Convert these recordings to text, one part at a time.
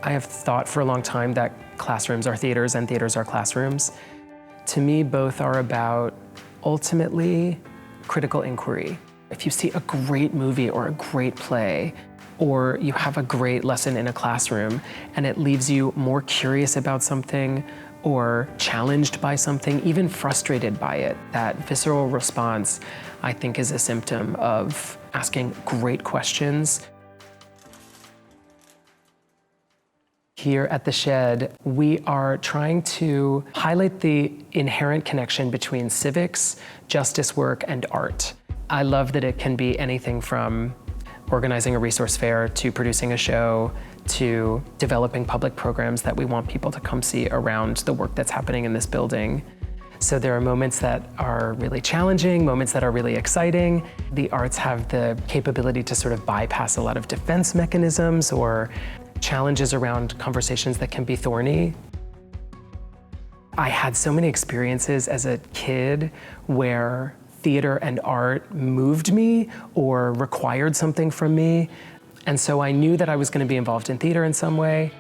I have thought for a long time that classrooms are theaters and theaters are classrooms. To me, both are about, ultimately, critical inquiry. If you see a great movie or a great play, or you have a great lesson in a classroom, and it leaves you more curious about something, or challenged by something, even frustrated by it, that visceral response, I think, is a symptom of asking great questions. Here at the Shed, we are trying to highlight the inherent connection between civics, justice work, and art. I love that it can be anything from organizing a resource fair to producing a show to developing public programs that we want people to come see around the work that's happening in this building. So there are moments that are really challenging, moments that are really exciting. The arts have the capability to sort of bypass a lot of defense mechanisms or challenges around conversations that can be thorny. I had so many experiences as a kid where theater and art moved me or required something from me. And so I knew that I was going to be involved in theater in some way,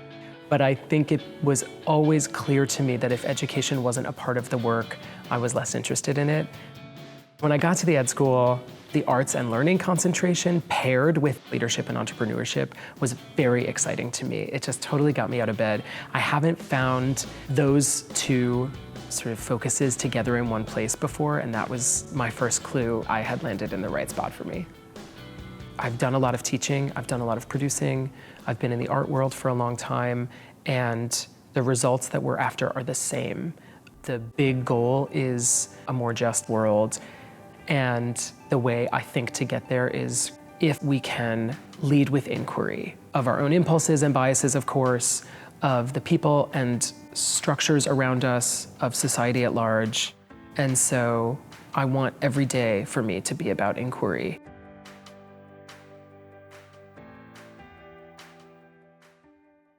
but I think it was always clear to me that if education wasn't a part of the work, I was less interested in it. When I got to the ed school, the arts and learning concentration paired with leadership and entrepreneurship was very exciting to me. It just totally got me out of bed. I haven't found those two sort of focuses together in one place before, and that was my first clue I had landed in the right spot for me. I've done a lot of teaching, I've done a lot of producing, I've been in the art world for a long time, and the results that we're after are the same. The big goal is a more just world, and the way I think to get there is if we can lead with inquiry of our own impulses and biases, of course, of the people and structures around us, of society at large. And so I want every day for me to be about inquiry.